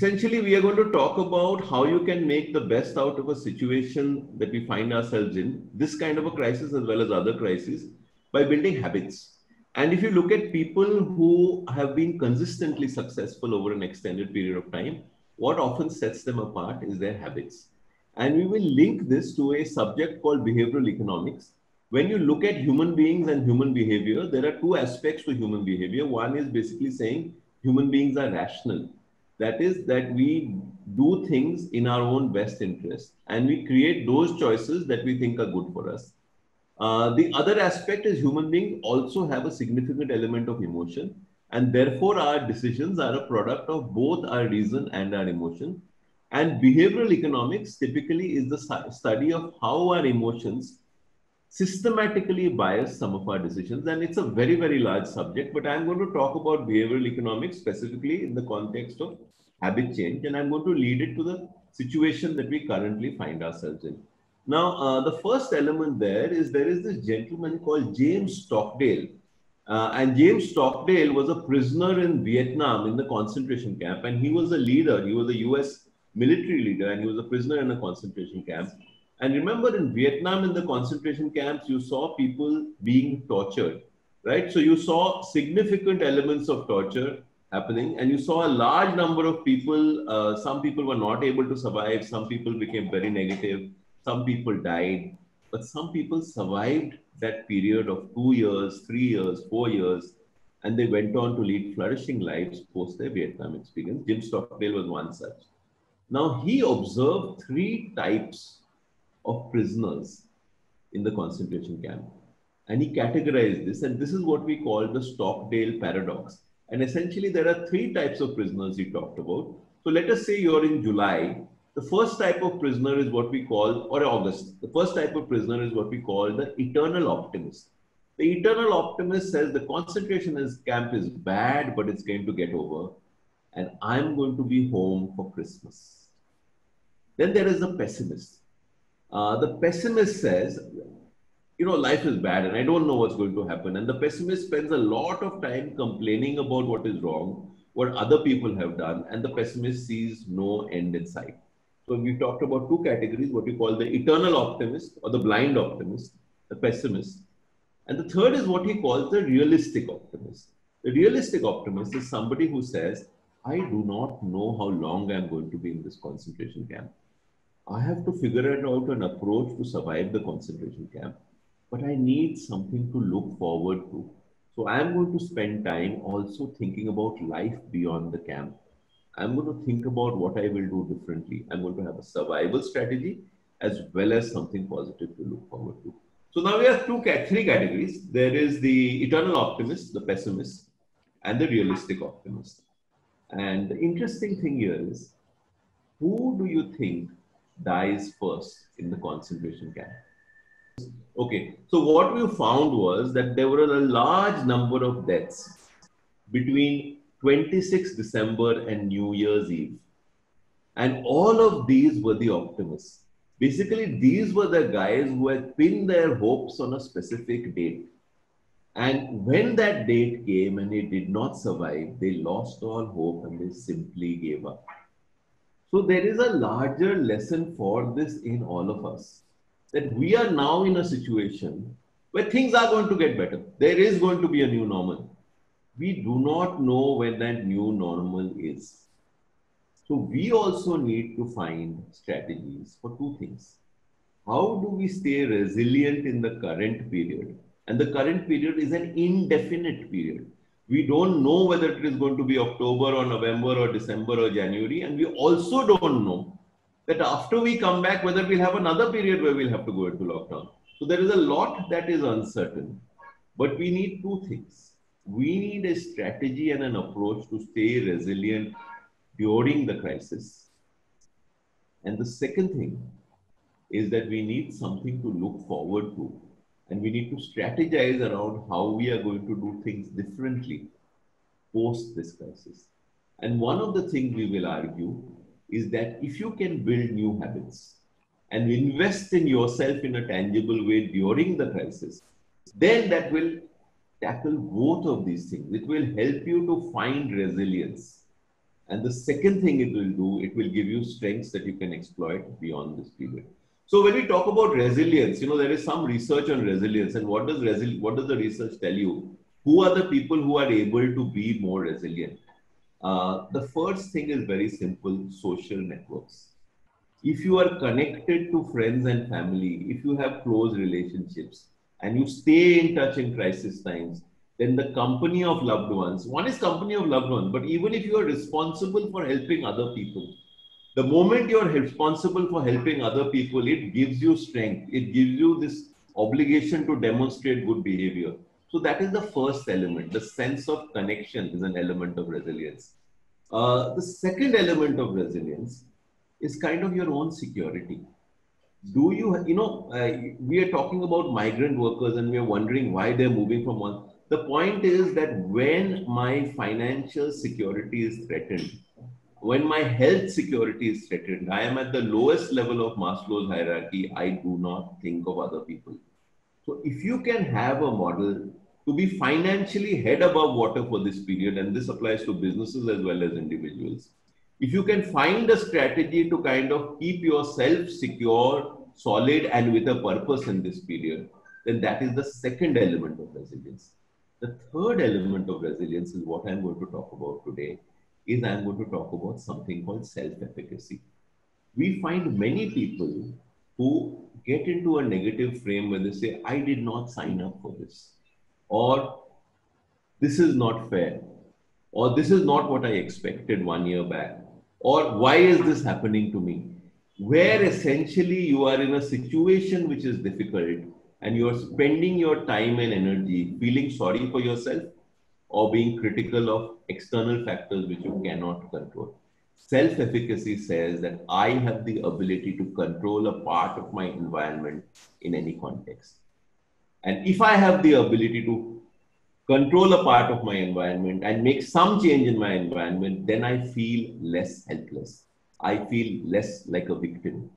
essentially, we are going to talk about how you can make the best out of a situation that we find ourselves in, this kind of a crisis as well as other crises, by building habits. And if you look at people who have been consistently successful over an extended period of time, what often sets them apart is their habits. And we will link this to a subject called behavioral economics. When you look at human beings and human behavior, there are two aspects to human behavior. One is basically saying human beings are rational. That is, that we do things in our own best interest and we create those choices that we think are good for us. The other aspect is human beings also have a significant element of emotion, and therefore our decisions are a product of both our reason and our emotion. And behavioral economics typically is the study of how our emotions systematically bias some of our decisions. And it's a very, very large subject, but I'm going to talk about behavioral economics specifically in the context of habit change. And I'm going to lead it to the situation that we currently find ourselves in. Now, the first element there is this gentleman called James Stockdale. And James Stockdale was a prisoner in Vietnam in the concentration camp. And he was a leader. He was a US military leader and he was a prisoner in a concentration camp. And remember, in Vietnam, in the concentration camps, you saw people being tortured, right? So you saw significant elements of torture happening, and you saw a large number of people. Some people were not able to survive. Some people became very negative. Some people died, but some people survived that period of 2 years, 3 years, 4 years, and they went on to lead flourishing lives post their Vietnam experience. Jim Stockdale was one such. Now, he observed three types of prisoners in the concentration camp. And he categorized this, and this is what we call the Stockdale paradox. And essentially, there are three types of prisoners he talked about. So let us say you're in July. The first type of prisoner is what we call, or August, the first type of prisoner is what we call the eternal optimist. The eternal optimist says the concentration camp is bad, but it's going to get over. And I'm going to be home for Christmas. Then there is the pessimist. The pessimist says, life is bad and I don't know what's going to happen. And the pessimist spends a lot of time complaining about what is wrong, what other people have done, and the pessimist sees no end in sight. So we talked about two categories, what we call the eternal optimist or the blind optimist, the pessimist. And the third is what he calls the realistic optimist. The realistic optimist is somebody who says, I do not know how long I'm going to be in this concentration camp. I have to figure out an approach to survive the concentration camp, but I need something to look forward to. So I'm going to spend time also thinking about life beyond the camp. I'm going to think about what I will do differently. I'm going to have a survival strategy as well as something positive to look forward to. So now we have three categories. There is the eternal optimist, the pessimist, and the realistic optimist. And the interesting thing here is, who do you think dies first in the concentration camp? Okay, so what we found was that there were a large number of deaths between 26 December and New Year's Eve. And all of these were the optimists. Basically, these were the guys who had pinned their hopes on a specific date. And when that date came and they did not survive, they lost all hope and they simply gave up. So there is a larger lesson for this in all of us, that we are now in a situation where things are going to get better. There is going to be a new normal. We do not know when that new normal is. So we also need to find strategies for two things. How do we stay resilient in the current period? And the current period is an indefinite period. We don't know whether it is going to be October or November or December or January. And we also don't know that after we come back, whether we'll have another period where we'll have to go into lockdown. So there is a lot that is uncertain. But we need two things. We need a strategy and an approach to stay resilient during the crisis. And the second thing is that we need something to look forward to. And we need to strategize around how we are going to do things differently post this crisis. And one of the things we will argue is that if you can build new habits and invest in yourself in a tangible way during the crisis, then that will tackle both of these things. It will help you to find resilience. And the second thing it will do, it will give you strengths that you can exploit beyond this period. So when we talk about resilience, there is some research on resilience. And what does the research tell you? Who are the people who are able to be more resilient? The first thing is very simple: social networks. If you are connected to friends and family, if you have close relationships and you stay in touch in crisis times, then the company of loved ones, one is company of loved ones, but even if you are responsible for helping other people, the moment you're responsible for helping other people, it gives you strength. It gives you this obligation to demonstrate good behavior. So that is the first element. The sense of connection is an element of resilience. The second element of resilience is kind of your own security. We are talking about migrant workers and we are wondering why they're moving from one. The point is that when my financial security is threatened, when my health security is threatened, I am at the lowest level of Maslow's hierarchy. I do not think of other people. So if you can have a model to be financially head above water for this period, and this applies to businesses as well as individuals, if you can find a strategy to kind of keep yourself secure, solid, and with a purpose in this period, then that is the second element of resilience. The third element of resilience is what I'm going to talk about today, is I'm going to talk about something called self-efficacy. We find many people who get into a negative frame where they say, I did not sign up for this, or this is not fair, or this is not what I expected 1 year back, or why is this happening to me? Where essentially you are in a situation which is difficult and you're spending your time and energy feeling sorry for yourself or being critical of external factors which you cannot control. Self-efficacy says that I have the ability to control a part of my environment in any context. And if I have the ability to control a part of my environment and make some change in my environment, then I feel less helpless. I feel less like a victim.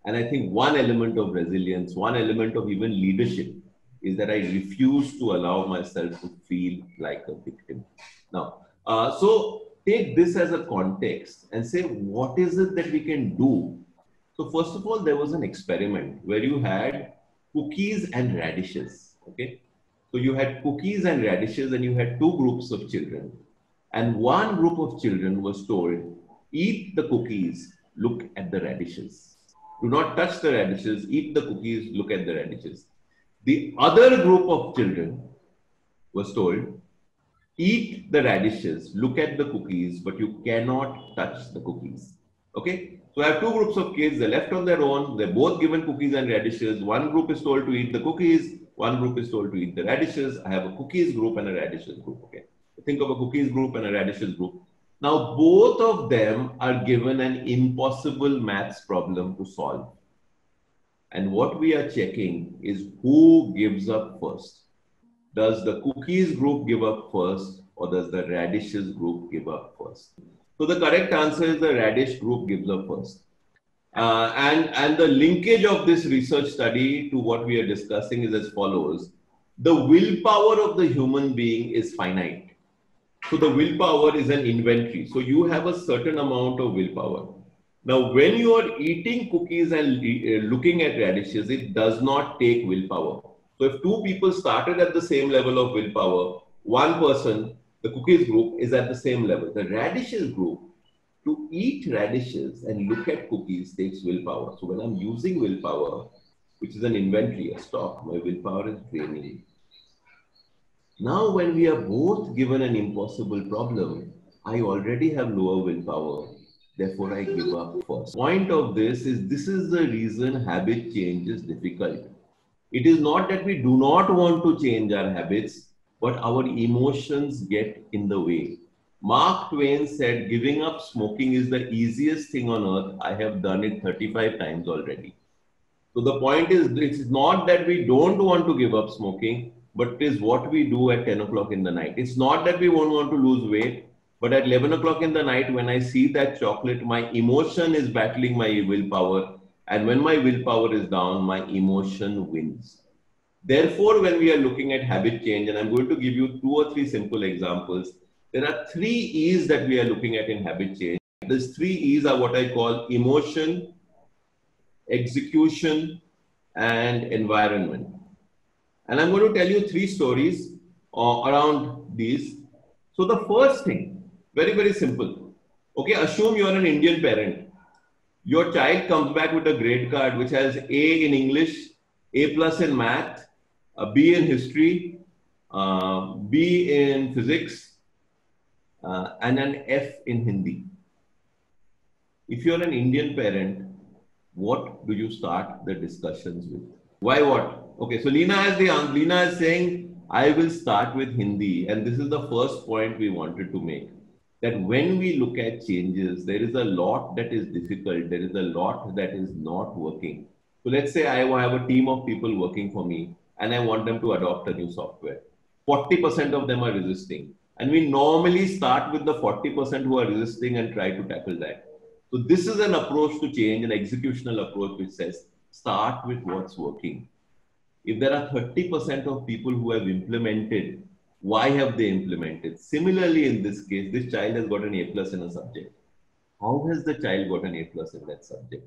And I think one element of resilience, one element of even leadership is that I refuse to allow myself to feel like a victim. Now, so take this as a context and say, what is it that we can do? So first of all, there was an experiment where you had cookies and radishes, okay? So you had cookies and radishes and you had two groups of children. And one group of children was told, eat the cookies, look at the radishes. Do not touch the radishes, eat the cookies, look at the radishes. The other group of children was told, eat the radishes, look at the cookies, but you cannot touch the cookies. Okay? So I have two groups of kids, they're left on their own, they're both given cookies and radishes. One group is told to eat the cookies, one group is told to eat the radishes. I have a cookies group and a radishes group. Okay? Think of a cookies group and a radishes group. Now, both of them are given an impossible maths problem to solve. And what we are checking is who gives up first. Does the cookies group give up first, or does the radishes group give up first? So the correct answer is the radish group gives up first. And the linkage of this research study to what we are discussing is as follows. The willpower of the human being is finite. So the willpower is an inventory. So you have a certain amount of willpower. Now, when you are eating cookies and looking at radishes, it does not take willpower. So if two people started at the same level of willpower, one person, the cookies group, is at the same level. The radishes group, to eat radishes and look at cookies takes willpower. So when I'm using willpower, which is an inventory, a stock, my willpower is draining. Now, when we are both given an impossible problem, I already have lower willpower. Therefore, I give up first. Point of this is the reason habit change is difficult. It is not that we do not want to change our habits, but our emotions get in the way. Mark Twain said, giving up smoking is the easiest thing on earth. I have done it 35 times already. So the point is, it's not that we don't want to give up smoking, but it is what we do at 10 o'clock in the night. It's not that we won't want to lose weight, but at 11 o'clock in the night, when I see that chocolate, my emotion is battling my willpower. And when my willpower is down, my emotion wins. Therefore, when we are looking at habit change, and I'm going to give you 2 or 3 simple examples, There are three E's that we are looking at in habit change. These three E's are what I call emotion, execution, and environment. And I'm going to tell you three stories around these. So the first thing, very, very simple. Okay, assume you are an Indian parent. Your child comes back with a grade card which has A in English, A plus in math, a B in history, B in physics, and an F in Hindi. If you're an Indian parent, what do you start the discussions with? Why what? Okay, so Leena is saying, I will start with Hindi. And this is the first point we wanted to make. That when we look at changes, there is a lot that is difficult. There is a lot that is not working. So let's say I have a team of people working for me and I want them to adopt a new software. 40% of them are resisting. And we normally start with the 40% who are resisting and try to tackle that. So this is an approach to change, an executional approach which says, start with what's working. If there are 30% of people who have implemented, why have they implemented? Similarly, in this case, this child has got an A plus in a subject. How has the child got an A plus in that subject?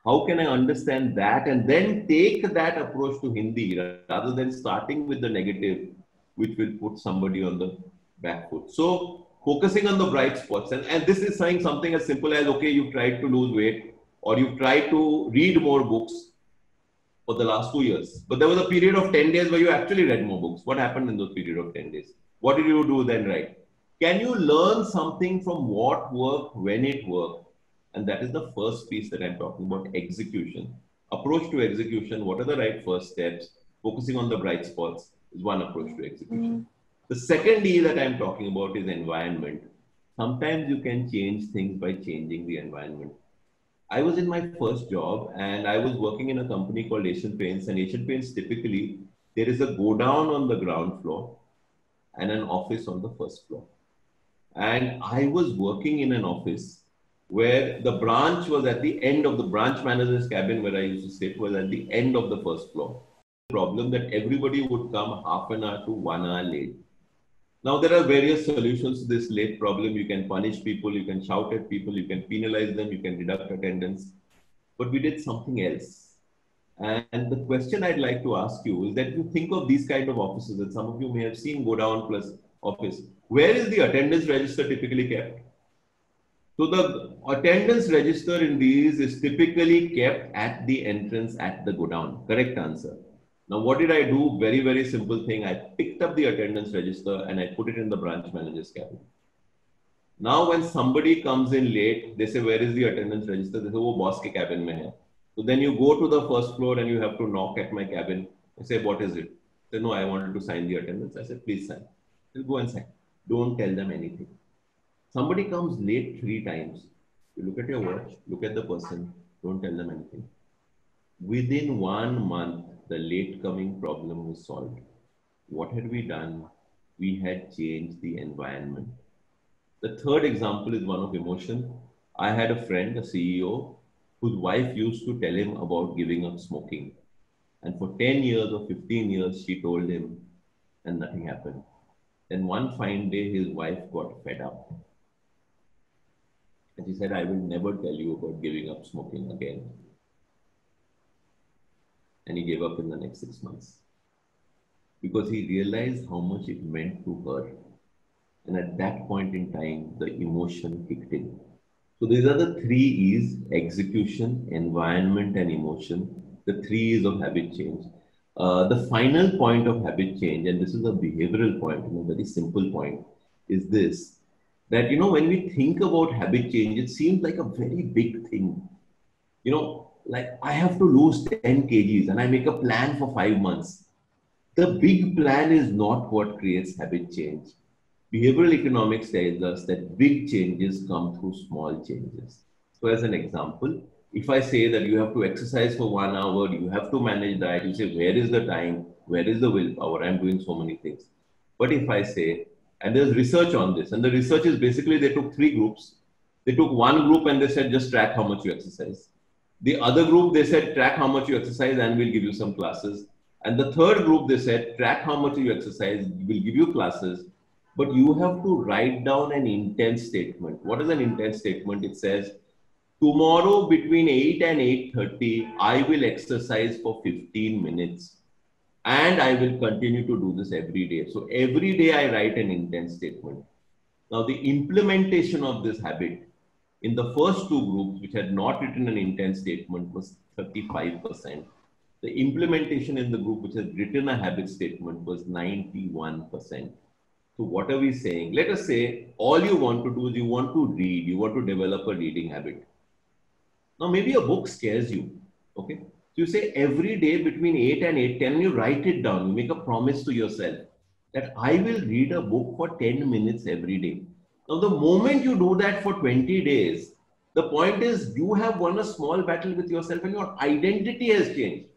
How can I understand that and then take that approach to Hindi rather than starting with the negative, which will put somebody on the back foot? So focusing on the bright spots. And this is saying something as simple as, okay, you've tried to lose weight or you've tried to read more books for the last 2 years. But there was a period of 10 days where you actually read more books. What happened in those period of 10 days? What did you do then, right? Can you learn something from what worked when it worked? And that is the first piece that I'm talking about, execution. Approach to execution. What are the right first steps? Focusing on the bright spots is one approach to execution. The second E that I'm talking about is environment. Sometimes you can change things by changing the environment. I was in my first job and I was working in a company called Asian Paints. And Asian Paints, typically, there is a go down on the ground floor and an office on the first floor. And I was working in an office where the branch was at the end of the branch manager's cabin where I used to sit was at the end of the first floor. The problem that everybody would come half an hour to 1 hour late. Now, there are various solutions to this late problem. You can punish people, you can shout at people, you can penalize them, you can deduct attendance. But we did something else. And the question I'd like to ask you is that you think of these kind of offices that some of you may have seen go down plus office. Where is the attendance register typically kept? So the attendance register in these is typically kept at the entrance at the go down. Correct answer. Now, what did I do? Very, very simple thing. I picked up the attendance register and I put it in the branch manager's cabin. Now, when somebody comes in late, they say, where is the attendance register? They say, oh, boss ke cabin mein hai. So then you go to the first floor and you have to knock at my cabin. I say, what is it? They say, no, I wanted to sign the attendance. I said, please sign. They'll go and sign. Don't tell them anything. Somebody comes late 3 times. You look at your watch, look at the person, don't tell them anything. Within 1 month, the late coming problem was solved. What had we done? We had changed the environment. The third example is one of emotion. I had a friend, a CEO, whose wife used to tell him about giving up smoking. And for 10 years or 15 years, she told him, and nothing happened. Then one fine day, his wife got fed up. And she said, I will never tell you about giving up smoking again. And he gave up in the next 6 months because he realized how much it meant to her. And at that point in time, the emotion kicked in. So these are the 3 E's: execution, environment, and emotion. The 3 E's of habit change. The final point of habit change, and this is a behavioral point, a very simple point, is this: that, when we think about habit change, it seems like a very big thing. Like I have to lose 10 kgs and I make a plan for 5 months. The big plan is not what creates habit change. Behavioral economics tells us that big changes come through small changes. So as an example, if I say that you have to exercise for 1 hour, you have to manage diet, you say, where is the time? Where is the willpower? I'm doing so many things. But if I say, and there's research on this, and the research is basically they took 3 groups. They took one group and they said, just track how much you exercise. The other group, they said, track how much you exercise and we'll give you some classes. And the third group, they said, track how much you exercise, we'll give you classes. but you have to write down an intent statement. What is an intent statement? It says, tomorrow between 8 and 8:30, I will exercise for 15 minutes and I will continue to do this every day. So every day I write an intent statement. Now the implementation of this habit in the first two groups, which had not written an intent statement, was 35%. The implementation in the group which has written a habit statement was 91%. So what are we saying? Let us say all you want to do is you want to read, you want to develop a reading habit. Now maybe a book scares you, okay? So you say every day between 8 and 8:10, you write it down, you make a promise to yourself that I will read a book for 10 minutes every day. Now the moment you do that for 20 days, the point is you have won a small battle with yourself and your identity has changed.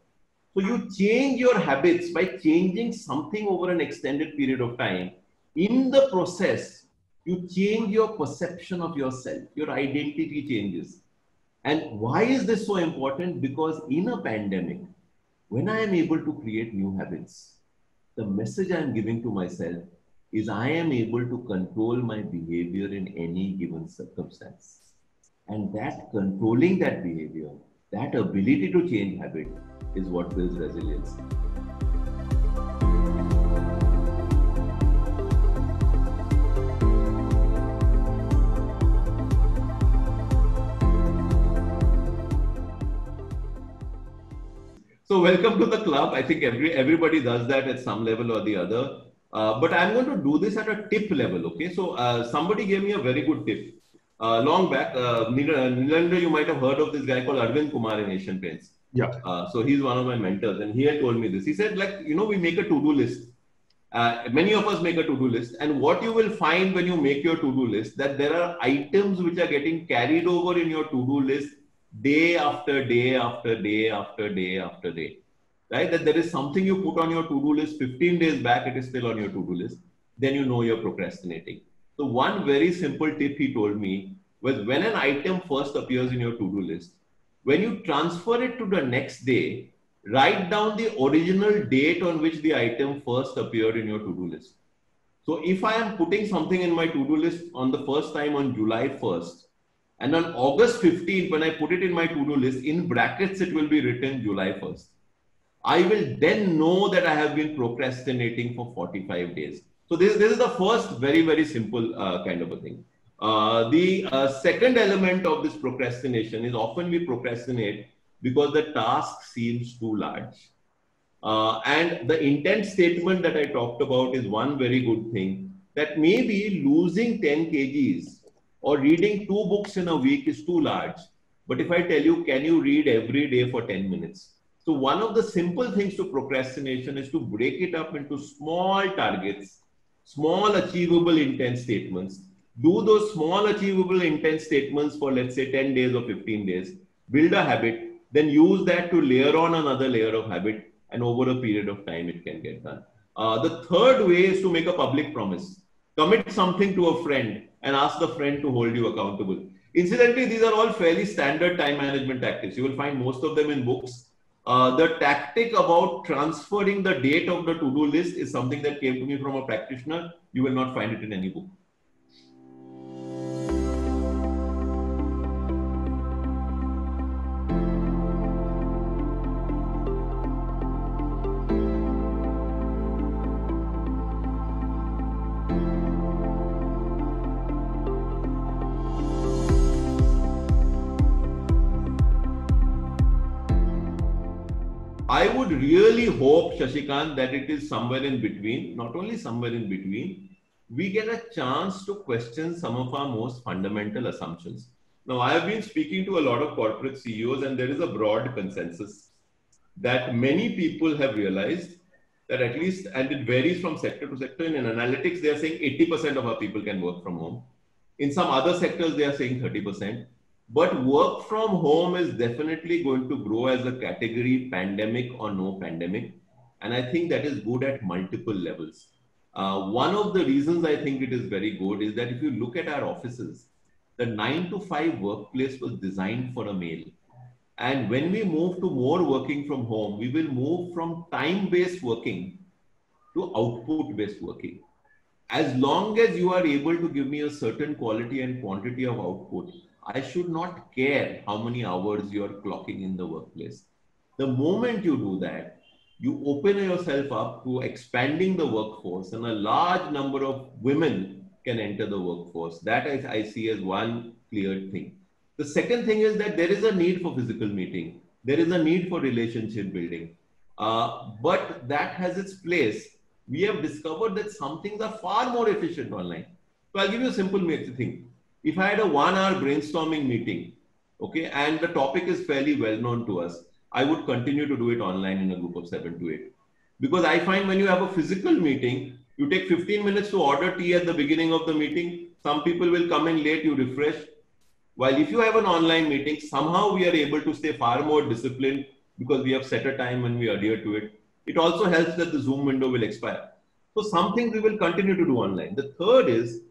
So you change your habits by changing something over an extended period of time. In the process, you change your perception of yourself, your identity changes. And why is this so important? Because in a pandemic, when I am able to create new habits, the message I am giving to myself is I am able to control my behavior in any given circumstance. And that controlling that behavior, that ability to change habit is what builds resilience. So welcome to the club. I think everybody does that at some level or the other. But I'm going to do this at a tip level, okay? So somebody gave me a very good tip. Long back, Nilendra, you might have heard of this guy called Arvind Kumar in Asian Paints. Yeah. So he's one of my mentors and he had told me this. He said, like, you know, we make a to-do list. Many of us make a to-do list. And what you will find when you make your to-do list, that there are items which are getting carried over in your to-do list day after day after day after day after day, right? That there is something you put on your to-do list 15 days back, it is still on your to-do list. Then you know you're procrastinating. So one very simple tip he told me was when an item first appears in your to-do list, when you transfer it to the next day, write down the original date on which the item first appeared in your to-do list. So if I am putting something in my to-do list on the first time on July 1st, and on August 15th, when I put it in my to-do list, in brackets, it will be written July 1st. I will then know that I have been procrastinating for 45 days. So this is the first very, very simple kind of a thing. The second element of this procrastination is often we procrastinate because the task seems too large. And the intent statement that I talked about is one very good thing, that maybe losing 10 kgs or reading 2 books in a week is too large. But if I tell you, can you read every day for 10 minutes? So one of the simple things to procrastination is to break it up into small targets, small achievable intent statements. Do those small achievable intent statements for, let's say, 10 days or 15 days, build a habit, then use that to layer on another layer of habit, and over a period of time, it can get done. The third way is to make a public promise. Commit something to a friend and ask the friend to hold you accountable. Incidentally, these are all fairly standard time management tactics. You will find most of them in books. The tactic about transferring the date of the to-do list is something that came to me from a practitioner. You will not find it in any book. I would really hope, Shashikant, that it is somewhere in between, not only somewhere in between, we get a chance to question some of our most fundamental assumptions. Now, I have been speaking to a lot of corporate CEOs, and there is a broad consensus that many people have realized that at least, and it varies from sector to sector, in analytics, they are saying 80% of our people can work from home. In some other sectors, they are saying 30%. But work from home is definitely going to grow as a category, pandemic or no pandemic. And I think that is good at multiple levels. One of the reasons I think it is very good is that if you look at our offices, the 9 to 5 workplace was designed for a male. And when we move to more working from home, we will move from time-based working to output-based working. as long as you are able to give me a certain quality and quantity of output, I should not care how many hours you are clocking in the workplace. The moment you do that, you open yourself up to expanding the workforce, and a large number of women can enter the workforce. That I see as one clear thing. The second thing is that there is a need for physical meeting. There is a need for relationship building. But that has its place. We have discovered that some things are far more efficient online. So I'll give you a simple thing. If I had a 1 hour brainstorming meeting, okay, and the topic is fairly well known to us, I would continue to do it online in a group of 7 to 8. Because I find when you have a physical meeting, you take 15 minutes to order tea at the beginning of the meeting. Some people will come in late, you refresh. While if you have an online meeting, somehow we are able to stay far more disciplined because we have set a time when we adhere to it. It also helps that the Zoom window will expire. So some things we will continue to do online. The third is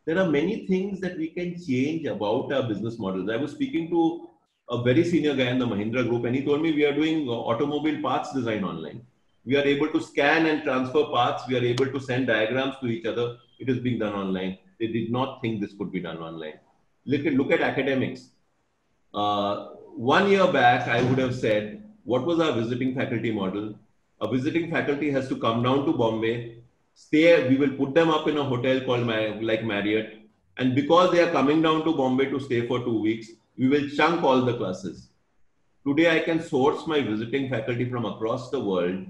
there are many things that we can change about our business models. I was speaking to a very senior guy in the Mahindra group, and he told me we are doing automobile parts design online. We are able to scan and transfer parts. We are able to send diagrams to each other. It is being done online. They did not think this could be done online. Look at academics. 1 year back, I would have said, what was our visiting faculty model? A visiting faculty has to come down to Bombay, stay, we will put them up in a hotel called like Marriott. And because they are coming down to Bombay to stay for 2 weeks, we will chunk all the classes. Today, I can source my visiting faculty from across the world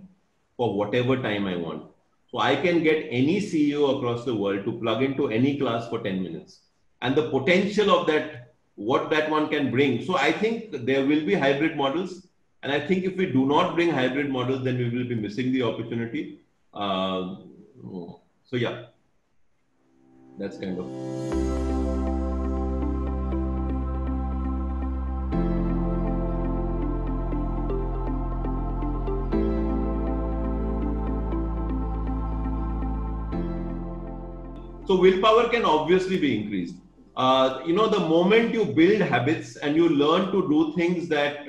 for whatever time I want. So I can get any CEO across the world to plug into any class for 10 minutes. And the potential of that, what that one can bring. So I think there will be hybrid models. And I think if we do not bring hybrid models, then we will be missing the opportunity. So yeah, that's kind of. So willpower can obviously be increased. The moment you build habits and you learn to do things that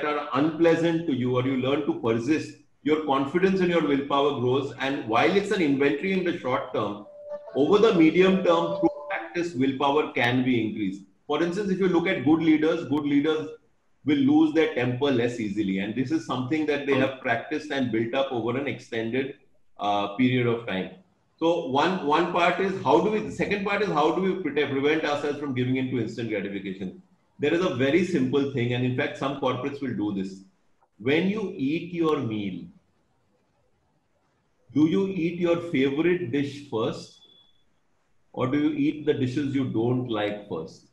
are unpleasant to you, or you learn to persist, your confidence in your willpower grows. And while it's an inventory in the short term, over the medium term, through practice, willpower can be increased. For instance, if you look at good leaders will lose their temper less easily. And this is something that they have practiced and built up over an extended period of time. So one part is the second part is how do we prevent ourselves from giving into instant gratification? There is a very simple thing, and in fact, some corporates will do this. When you eat your meal, do you eat your favorite dish first, or do you eat the dishes you don't like first?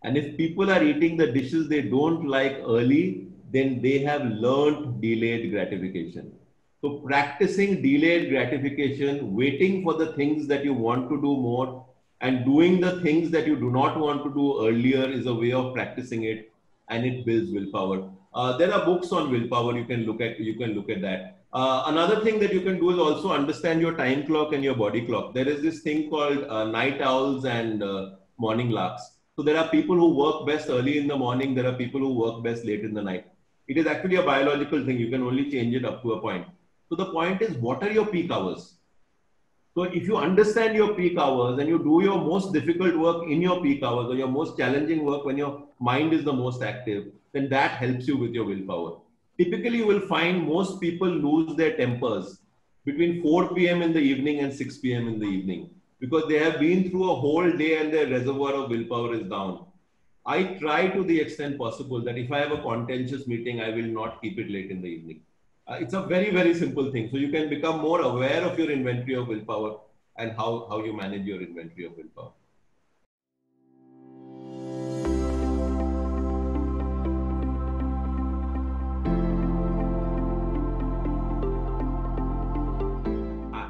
And if people are eating the dishes they don't like early, then they have learned delayed gratification. So practicing delayed gratification, waiting for the things that you want to do more and doing the things that you do not want to do earlier is a way of practicing it, and it builds willpower. There are books on willpower you can look at. That. Another thing that you can do is also understand your time clock and your body clock. There is this thing called night owls and morning larks. So there are people who work best early in the morning. There are people who work best late in the night. It is actually a biological thing. You can only change it up to a point. So the point is, what are your peak hours? So if you understand your peak hours and you do your most difficult work in your peak hours, or your most challenging work when your mind is the most active, then that helps you with your willpower. Typically, you will find most people lose their tempers between 4 p.m. in the evening and 6 p.m. in the evening, because they have been through a whole day and their reservoir of willpower is down. I try to the extent possible that if I have a contentious meeting, I will not keep it late in the evening. It's a very, very simple thing. So you can become more aware of your inventory of willpower and how you manage your inventory of willpower.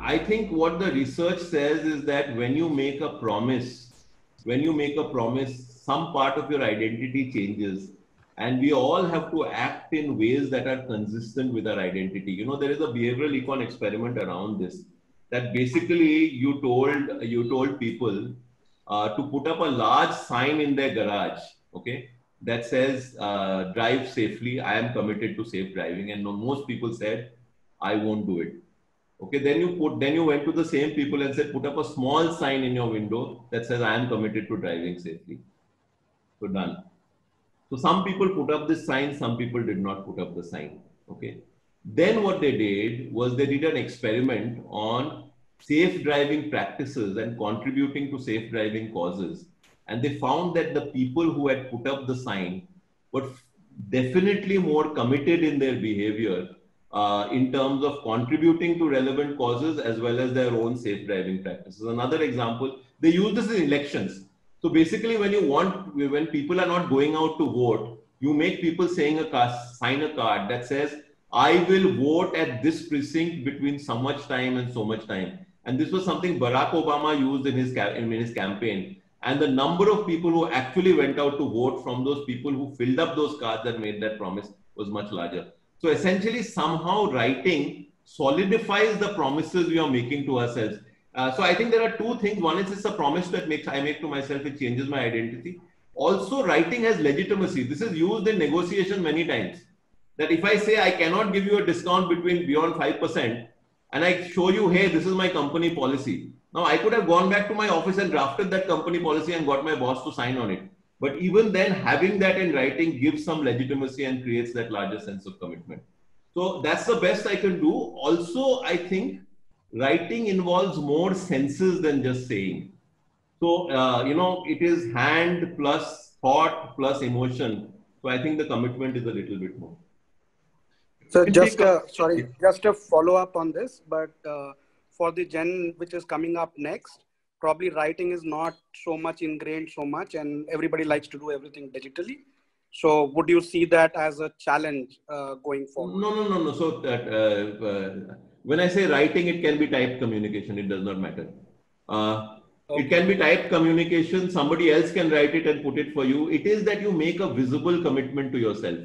I think what the research says is that when you make a promise, some part of your identity changes. And we all have to act in ways that are consistent with our identity. There is a behavioral econ experiment around this, that basically you told people to put up a large sign in their garage, okay, that says, drive safely, I am committed to safe driving. And most people said, I won't do it. Okay, then you went to the same people and said, put up a small sign in your window that says, I am committed to driving safely. So done. So some people put up this sign, some people did not put up the sign. Okay. Then what they did was they did an experiment on safe driving practices and contributing to safe driving causes. And they found that the people who had put up the sign were definitely more committed in their behavior in terms of contributing to relevant causes as well as their own safe driving practices. Another example, they use this in elections. So basically, when people are not going out to vote, you make people sign a card that says, I will vote at this precinct between so much time and so much time. And this was something Barack Obama used in his campaign. And the number of people who actually went out to vote from those people who filled up those cards and made that promise was much larger. So essentially, somehow writing solidifies the promises we are making to ourselves. So I think there are two things. One is it's a promise that I make to myself. It changes my identity. Also, writing has legitimacy. This is used in negotiation many times. That if I say I cannot give you a discount beyond 5%, and I show you, hey, this is my company policy. Now I could have gone back to my office and drafted that company policy and got my boss to sign on it. But even then, having that in writing gives some legitimacy and creates that larger sense of commitment. So that's the best I can do. Also, I think writing involves more senses than just saying. So, it is hand plus thought plus emotion. So I think the commitment is a little bit more. So just a follow up on this, but for the gen which is coming up next, probably writing is not so much ingrained and everybody likes to do everything digitally. So would you see that as a challenge going forward? No. So when I say writing, it can be typed communication. It does not matter. Okay. It can be typed communication. Somebody else can write it and put it for you. It is that you make a visible commitment to yourself.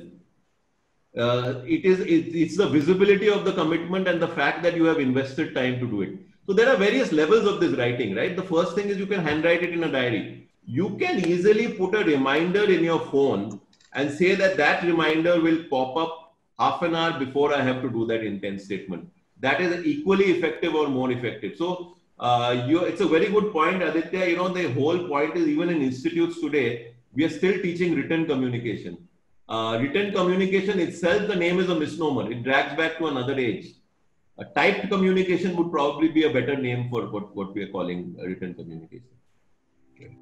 It's the visibility of the commitment and the fact that you have invested time to do it. So there are various levels of this writing, right? The first thing is you can handwrite it in a diary. You can easily put a reminder in your phone and say that reminder will pop up half an hour before I have to do that intent statement. That is equally effective or more effective. So it's a very good point, Aditya. The whole point is even in institutes today, we are still teaching written communication. Written communication itself, the name is a misnomer. It drags back to another age. Typed communication would probably be a better name for what we are calling written communication. Okay.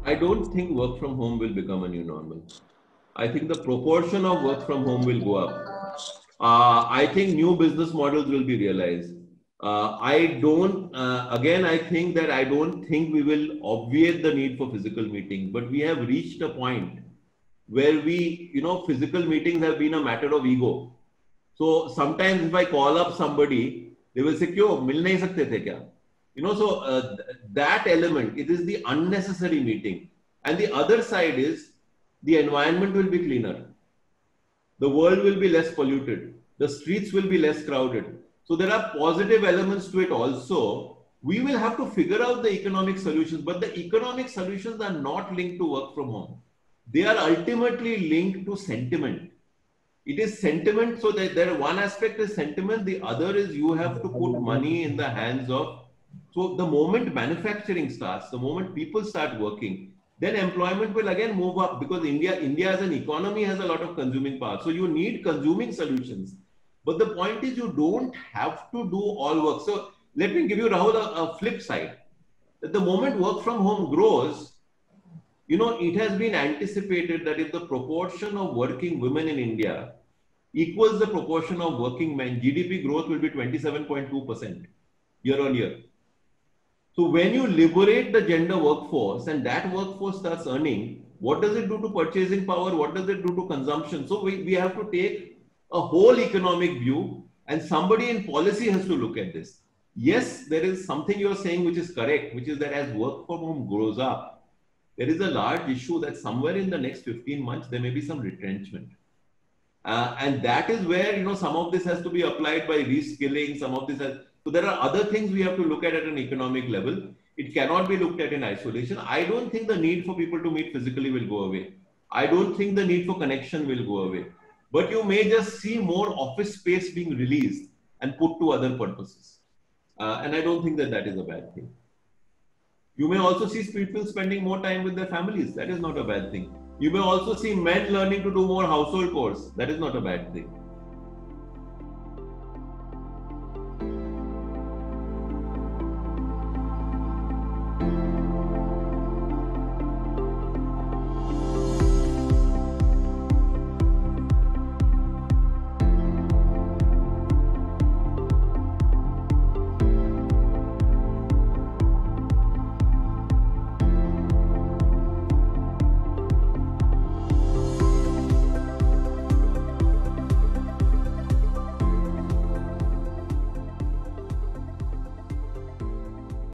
I don't think work from home will become a new normal. I think the proportion of work from home will go up. I think new business models will be realized. I think that I don't think we will obviate the need for physical meeting, but we have reached a point where physical meetings have been a matter of ego. So sometimes if I call up somebody, they will say, "Kyo, mil nahi sakte the kya?" That element, it is the unnecessary meeting. And the other side is the environment will be cleaner. The world will be less polluted. The streets will be less crowded. So there are positive elements to it also. We will have to figure out the economic solutions, but the economic solutions are not linked to work from home. They are ultimately linked to sentiment. It is sentiment. So that one aspect is sentiment. The other is you have to put money in the hands of. So the moment manufacturing starts, the moment people start working, then employment will again move up because India as an economy has a lot of consuming power. So you need consuming solutions. But the point is you don't have to do all work. So let me give you, Rahul, a flip side. That the moment work from home grows, it has been anticipated that if the proportion of working women in India equals the proportion of working men, GDP growth will be 27.2% year on year. So when you liberate the gender workforce and that workforce starts earning, what does it do to purchasing power? What does it do to consumption? So we have to take a whole economic view and somebody in policy has to look at this. Yes, there is something you're saying which is correct, which is that as work from home grows up, there is a large issue that somewhere in the next 15 months, there may be some retrenchment. And that is where, some of this has to be applied by reskilling, some of this has, so there are other things we have to look at an economic level. It cannot be looked at in isolation. I don't think the need for people to meet physically will go away. I don't think the need for connection will go away. But you may just see more office space being released and put to other purposes. And I don't think that that is a bad thing. You may also see people spending more time with their families. That is not a bad thing. You may also see men learning to do more household chores. That is not a bad thing.